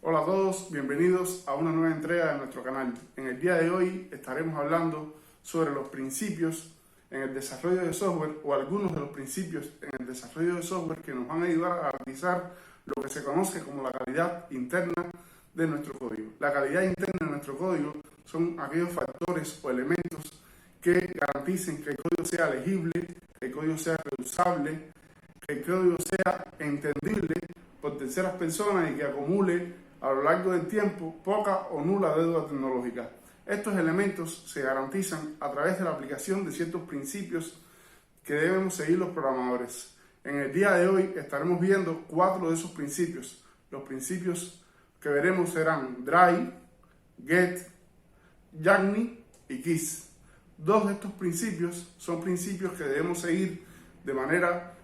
Hola a todos, bienvenidos a una nueva entrega de nuestro canal. En el día de hoy estaremos hablando sobre los principios en el desarrollo de software o algunos de los principios en el desarrollo de software que nos van a ayudar a garantizar lo que se conoce como la calidad interna de nuestro código. La calidad interna de nuestro código son aquellos factores o elementos que garanticen que el código sea legible, que el código sea reusable, que el código sea entendible por terceras personas y que acumule a lo largo del tiempo poca o nula deuda tecnológica. Estos elementos se garantizan a través de la aplicación de ciertos principios que debemos seguir los programadores. En el día de hoy estaremos viendo 4 de esos principios. Los principios que veremos serán Dry, Get, Yagni y Kiss. 2 de estos principios son principios que debemos seguir de manera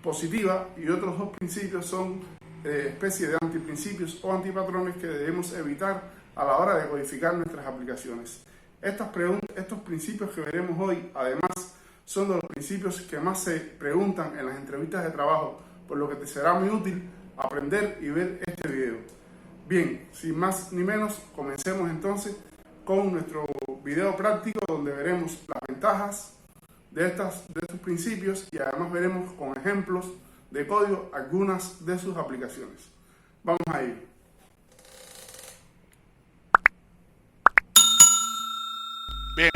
positiva y otros 2 principios son especie de antiprincipios o antipatrones que debemos evitar a la hora de codificar nuestras aplicaciones. Estos principios que veremos hoy, además, son de los principios que más se preguntan en las entrevistas de trabajo, por lo que te será muy útil aprender y ver este video. Bien, sin más ni menos, comencemos entonces con nuestro video práctico donde veremos las ventajas de estos principios y además veremos con ejemplos de código algunas de sus aplicaciones. Vamos a ir. Bien,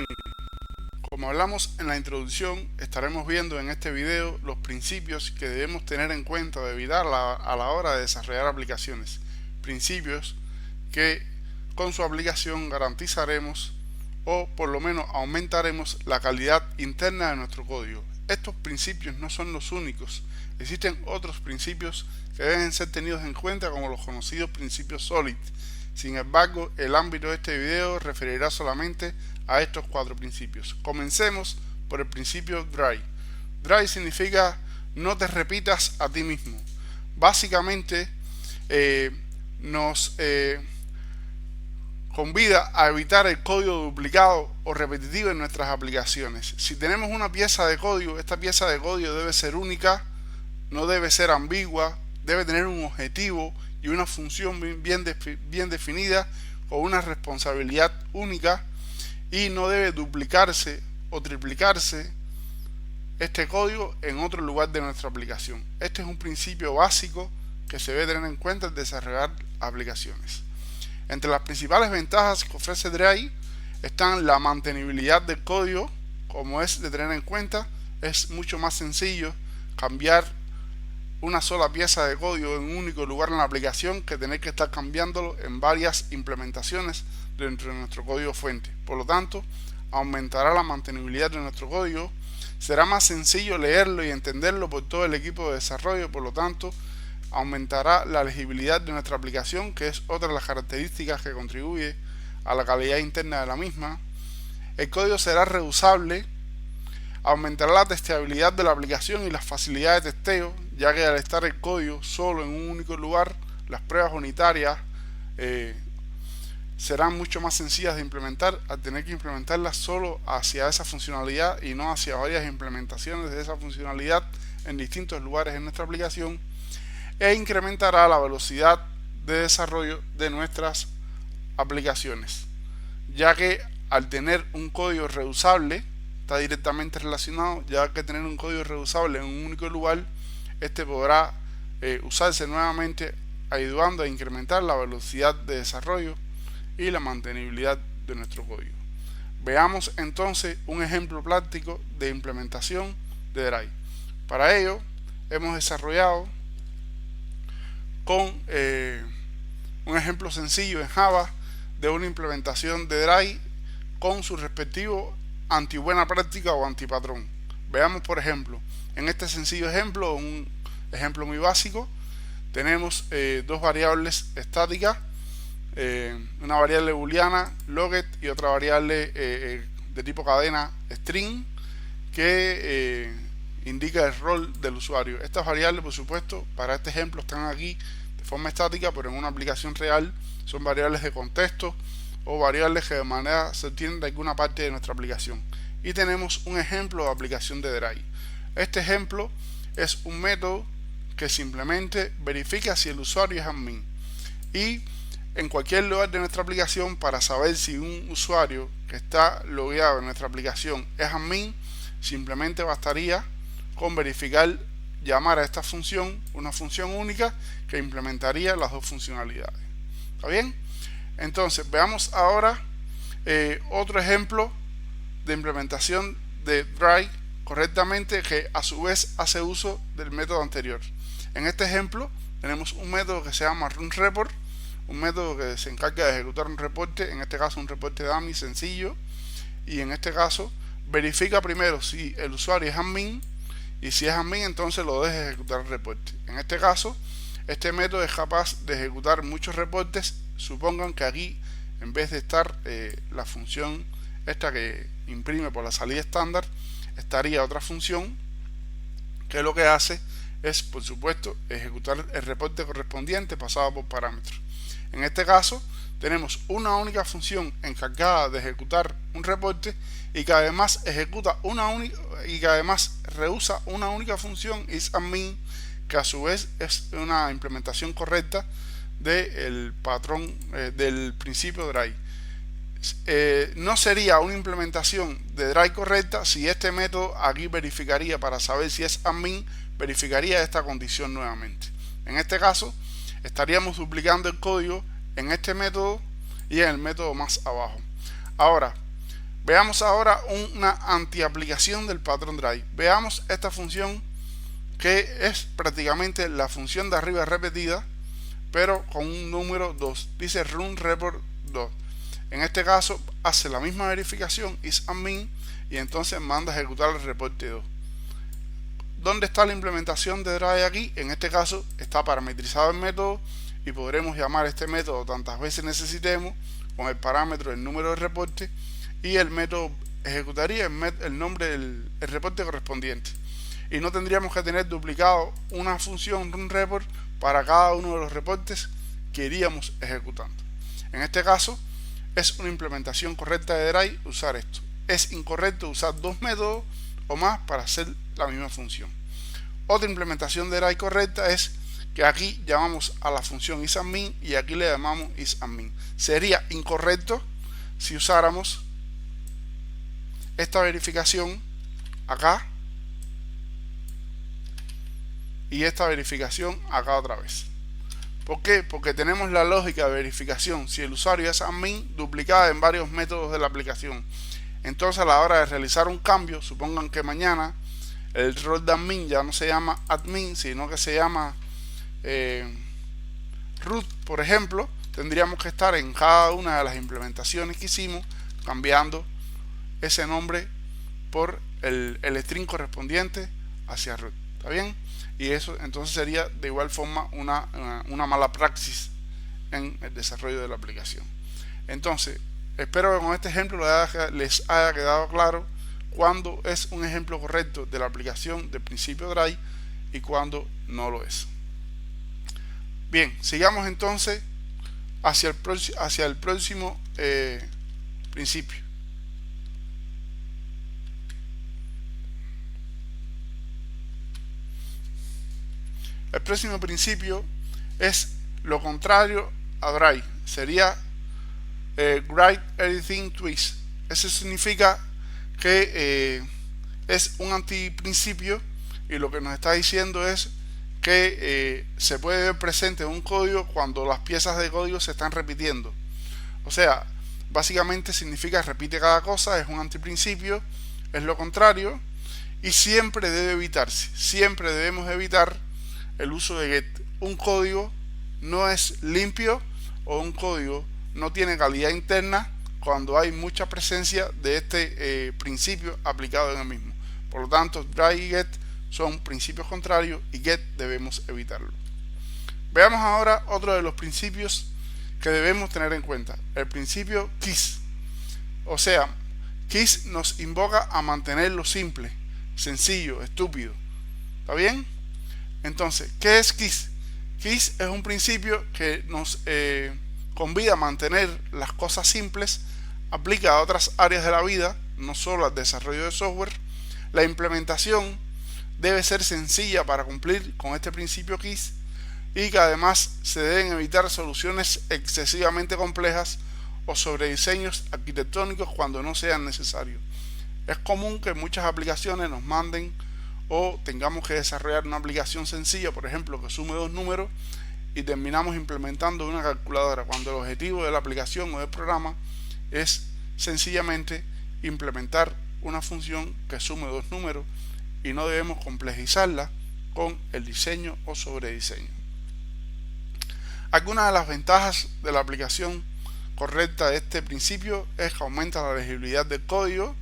como hablamos en la introducción, estaremos viendo en este video los principios que debemos tener en cuenta de evitar a la hora de desarrollar aplicaciones. Principios que con su aplicación garantizaremos o por lo menos aumentaremos la calidad interna de nuestro código. Estos principios no son los únicos. Existen otros principios que deben ser tenidos en cuenta como los conocidos principios SOLID. Sin embargo, el ámbito de este video referirá solamente a estos 4 principios. Comencemos por el principio Dry. Dry significa no te repitas a ti mismo. Básicamente nos convida a evitar el código duplicado o repetitivo en nuestras aplicaciones. Si tenemos una pieza de código, esta pieza de código debe ser única, no debe ser ambigua, debe tener un objetivo y una función bien definida con una responsabilidad única y no debe duplicarse o triplicarse este código en otro lugar de nuestra aplicación. Este es un principio básico que se debe tener en cuenta al desarrollar aplicaciones. Entre las principales ventajas que ofrece Dry están la mantenibilidad del código, como es de tener en cuenta. Es mucho más sencillo cambiar una sola pieza de código en un único lugar en la aplicación que tener que estar cambiándolo en varias implementaciones dentro de nuestro código fuente. Por lo tanto, aumentará la mantenibilidad de nuestro código. Será más sencillo leerlo y entenderlo por todo el equipo de desarrollo. Por lo tanto, aumentará la legibilidad de nuestra aplicación, que es otra de las características que contribuye a la calidad interna de la misma. El código será reusable, aumentará la testeabilidad de la aplicación y las facilidades de testeo, ya que al estar el código solo en un único lugar, las pruebas unitarias serán mucho más sencillas de implementar al tener que implementarlas solo hacia esa funcionalidad y no hacia varias implementaciones de esa funcionalidad en distintos lugares en nuestra aplicación. E incrementará la velocidad de desarrollo de nuestras aplicaciones, ya que al tener un código reusable está directamente relacionado, ya que tener un código reusable en un único lugar, este podrá usarse nuevamente, ayudando a incrementar la velocidad de desarrollo y la mantenibilidad de nuestro código. Veamos entonces un ejemplo práctico de implementación de Dry. Para ello hemos desarrollado con un ejemplo sencillo en Java de una implementación de Dry con su respectivo antibuena práctica o antipatrón. Veamos, por ejemplo, en este sencillo ejemplo, un ejemplo muy básico, tenemos 2 variables estáticas, una variable booleana loget y otra variable de tipo cadena string que indica el rol del usuario. Estas variables, por supuesto, para este ejemplo están aquí de forma estática, pero en una aplicación real son variables de contexto o variables que de manera se obtienen de alguna parte de nuestra aplicación. Y tenemos un ejemplo de aplicación de Dry. Este ejemplo es un método que simplemente verifica si el usuario es admin y en cualquier lugar de nuestra aplicación, para saber si un usuario que está logueado en nuestra aplicación es admin, simplemente bastaría con verificar, llamar a esta función, una función única que implementaría las dos funcionalidades. ¿Está bien? Entonces veamos ahora otro ejemplo de implementación de Drive correctamente, que a su vez hace uso del método anterior. En este ejemplo tenemos un método que se llama runReport, un método que se encarga de ejecutar un reporte, en este caso un reporte dummy sencillo, y en este caso verifica primero si el usuario es admin, y si es admin entonces lo deja ejecutar el reporte. En este caso este método es capaz de ejecutar muchos reportes. Supongan que aquí, en vez de estar la función esta que imprime por la salida estándar, estaría otra función que lo que hace es, por supuesto, ejecutar el reporte correspondiente pasado por parámetros. En este caso tenemos una única función encargada de ejecutar un reporte y que además ejecuta reusa una única función isAdmin, que a su vez es una implementación correcta del patrón del principio Drive. No sería una implementación de Drive correcta si este método aquí verificaría, para saber si es admin, verificaría esta condición nuevamente. En este caso estaríamos duplicando el código en este método y en el método más abajo. Ahora veamos una antiaplicación del patrón Drive. Veamos esta función, que es prácticamente la función de arriba repetida, pero con un número 2. Dice runReport 2. En este caso hace la misma verificación isAdmin y entonces manda a ejecutar el reporte 2. ¿Dónde está la implementación de Drive aquí? En este caso está parametrizado el método y podremos llamar este método tantas veces necesitemos con el parámetro del número de reporte, y el método ejecutaría el nombre del reporte correspondiente, y no tendríamos que tener duplicado una función runReport para cada uno de los reportes que iríamos ejecutando. En este caso es una implementación correcta de Drive usar esto. Es incorrecto usar dos métodos o más para hacer la misma función. Otra implementación de Drive correcta es que aquí llamamos a la función isAdmin y aquí le llamamos isAdmin. Sería incorrecto si usáramos esta verificación acá y esta verificación acá otra vez. ¿Por qué? Porque tenemos la lógica de verificación si el usuario es admin duplicada en varios métodos de la aplicación. Entonces a la hora de realizar un cambio, supongan que mañana el rol de admin ya no se llama admin, sino que se llama root, por ejemplo, tendríamos que estar en cada una de las implementaciones que hicimos cambiando ese nombre por el string correspondiente hacia root. ¿Está bien? Y eso entonces sería de igual forma una mala praxis en el desarrollo de la aplicación. Entonces espero que con este ejemplo les haya quedado claro cuándo es un ejemplo correcto de la aplicación del principio Drive y cuándo no lo es. Bien, sigamos entonces hacia el próximo principio. El próximo principio es lo contrario a Drive, sería Write Everything Twice. Eso significa que es un antiprincipio y lo que nos está diciendo es que se puede ver presente en un código cuando las piezas de código se están repitiendo. O sea, básicamente significa repite cada cosa, es un antiprincipio, es lo contrario y siempre debe evitarse. Siempre debemos evitar el uso de get. Un código no es limpio o un código no tiene calidad interna cuando hay mucha presencia de este principio aplicado en el mismo. Por lo tanto, Drive y get son principios contrarios y get debemos evitarlo. Veamos ahora otro de los principios que debemos tener en cuenta, el principio KISS. O sea, KISS nos invoca a mantenerlo simple, sencillo, estúpido. ¿Está bien? Entonces, ¿qué es KISS? KISS es un principio que nos convida a mantener las cosas simples, aplica a otras áreas de la vida, no solo al desarrollo de software. La implementación debe ser sencilla para cumplir con este principio KISS y que además se deben evitar soluciones excesivamente complejas o sobrediseños arquitectónicos cuando no sean necesarios. Es común que muchas aplicaciones nos manden o tengamos que desarrollar una aplicación sencilla, por ejemplo, que sume dos números, y terminamos implementando una calculadora cuando el objetivo de la aplicación o del programa es sencillamente implementar una función que sume dos números y no debemos complejizarla con el diseño o sobrediseño. Algunas de las ventajas de la aplicación correcta de este principio es que aumenta la legibilidad del código,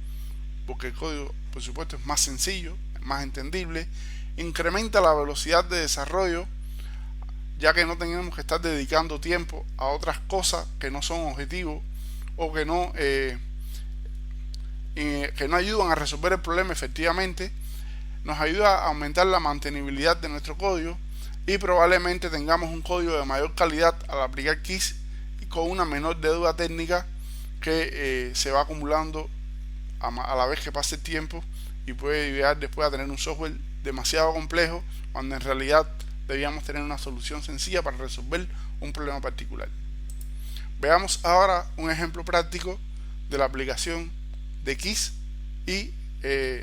porque el código por supuesto es más sencillo, es más entendible, incrementa la velocidad de desarrollo, ya que no tenemos que estar dedicando tiempo a otras cosas que no son objetivos o que no ayudan a resolver el problema efectivamente. Nos ayuda a aumentar la mantenibilidad de nuestro código y probablemente tengamos un código de mayor calidad al aplicar keys y con una menor deuda técnica que se va acumulando a la vez que pase el tiempo y puede llegar después a tener un software demasiado complejo cuando en realidad debíamos tener una solución sencilla para resolver un problema particular. Veamos ahora un ejemplo práctico de la aplicación de keys y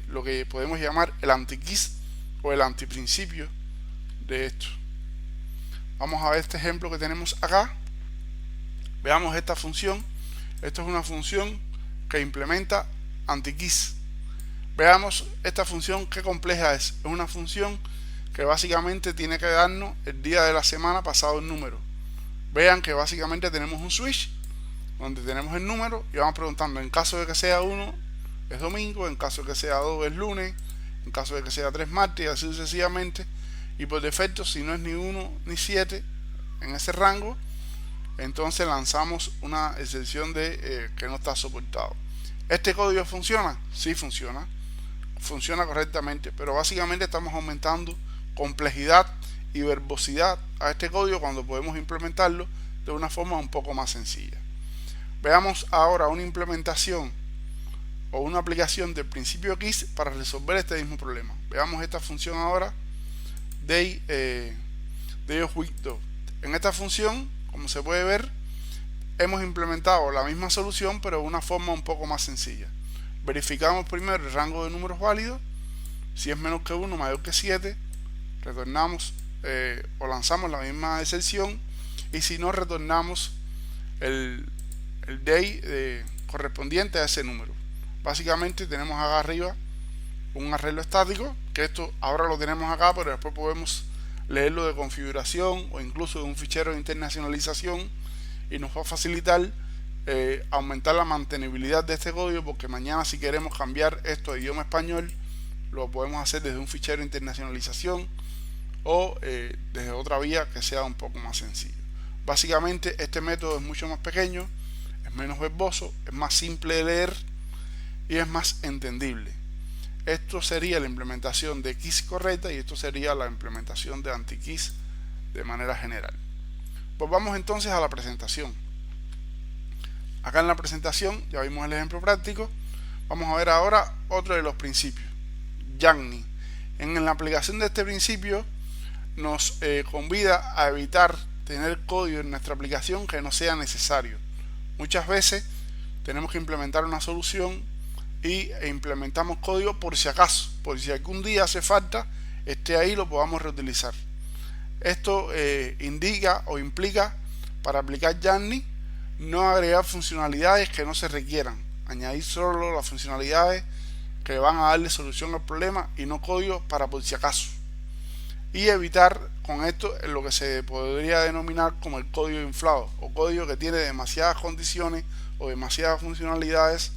lo que podemos llamar el anti-keys o el antiprincipio de esto. Vamos a ver este ejemplo que tenemos acá. Veamos esta función. Esto es una función que implementa anti-keys. Veamos esta función qué compleja es. Es una función que básicamente tiene que darnos el día de la semana pasado el número. Vean que básicamente tenemos un switch donde tenemos el número y vamos preguntando en caso de que sea 1 es domingo, en caso de que sea 2 es lunes, en caso de que sea 3 martes y así sucesivamente, y por defecto si no es ni 1 ni 7 en ese rango, entonces lanzamos una excepción de que no está soportado. ¿Este código funciona? Sí funciona correctamente, pero básicamente estamos aumentando complejidad y verbosidad a este código cuando podemos implementarlo de una forma un poco más sencilla. Veamos ahora una implementación o una aplicación del principio keys para resolver este mismo problema. Veamos esta función ahora de Windows. En esta función, como se puede ver, hemos implementado la misma solución pero de una forma un poco más sencilla. Verificamos primero el rango de números válidos. Si es menor que 1, mayor que 7, retornamos o lanzamos la misma excepción, y si no, retornamos el day correspondiente a ese número. Básicamente tenemos acá arriba un arreglo estático, que esto ahora lo tenemos acá, pero después podemos leerlo de configuración o incluso de un fichero de internacionalización, y nos va a facilitar aumentar la mantenibilidad de este código, porque mañana si queremos cambiar esto de idioma español lo podemos hacer desde un fichero de internacionalización o desde otra vía que sea un poco más sencillo. Básicamente este método es mucho más pequeño, es menos verboso, es más simple de leer y es más entendible. Esto sería la implementación de keys correcta y esto sería la implementación de anti-keys de manera general. Pues vamos entonces a la presentación. Acá en la presentación ya vimos el ejemplo práctico. Vamos a ver ahora otro de los principios, YANNI. En la aplicación de este principio nos convida a evitar tener código en nuestra aplicación que no sea necesario. Muchas veces tenemos que implementar una solución y implementamos código por si acaso, por si algún día hace falta, esté ahí, lo podamos reutilizar. Esto indica o implica, para aplicar YANNI, no agregar funcionalidades que no se requieran, añadir solo las funcionalidades que van a darle solución al problema y no código para por si acaso, y evitar con esto lo que se podría denominar como el código inflado, o código que tiene demasiadas condiciones o demasiadas funcionalidades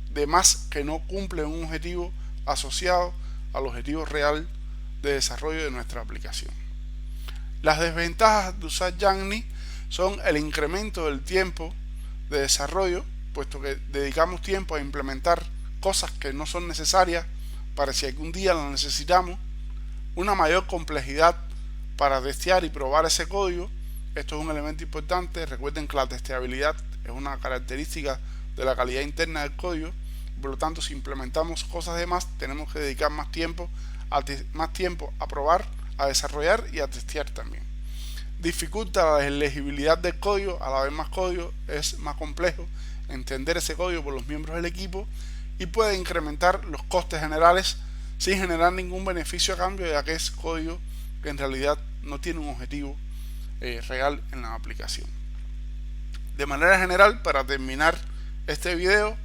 de más que no cumple un objetivo asociado al objetivo real de desarrollo de nuestra aplicación. Las desventajas de usar YANNI son el incremento del tiempo de desarrollo, puesto que dedicamos tiempo a implementar cosas que no son necesarias para si algún día lo necesitamos, una mayor complejidad para testear y probar ese código. Esto es un elemento importante. Recuerden que la testeabilidad es una característica de la calidad interna del código, por lo tanto si implementamos cosas de más tenemos que dedicar más tiempo a probar, a desarrollar y a testear también. dificulta la legibilidad del código. A la vez más código, es más complejo entender ese código por los miembros del equipo y puede incrementar los costes generales sin generar ningún beneficio a cambio, ya que es código que en realidad no tiene un objetivo real en la aplicación. De manera general, para terminar este video,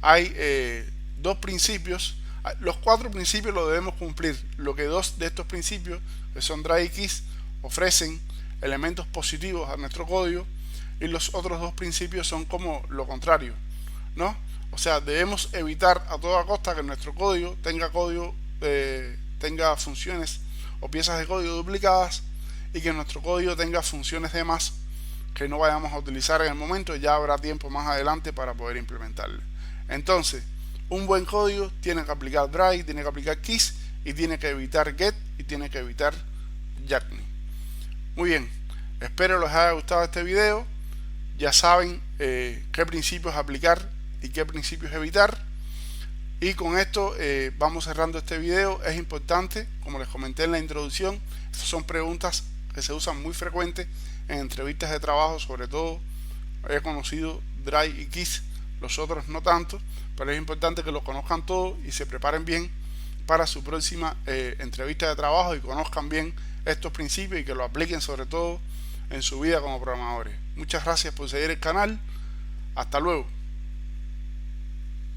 hay dos principios. Los 4 principios los debemos cumplir. Lo que 2 de estos principios, que son dry y kiss, ofrecen elementos positivos a nuestro código, y los otros 2 principios son como lo contrario, ¿no? O sea, debemos evitar a toda costa que nuestro código tenga funciones o piezas de código duplicadas, y que nuestro código tenga funciones de más que no vayamos a utilizar en el momento. Ya habrá tiempo más adelante para poder implementarlo. Entonces, un buen código tiene que aplicar dry, tiene que aplicar kiss, y tiene que evitar get, y tiene que evitar Yarny. Muy bien, espero les haya gustado este video. Ya saben qué principios aplicar y qué principios evitar. Y con esto vamos cerrando este video. Es importante, como les comenté en la introducción, estas son preguntas que se usan muy frecuente en entrevistas de trabajo. Sobre todo he conocido dry y kiss, los otros no tanto, pero es importante que lo conozcan todos y se preparen bien para su próxima entrevista de trabajo, y conozcan bien estos principios y que lo apliquen sobre todo en su vida como programadores. Muchas gracias por seguir el canal. Hasta luego.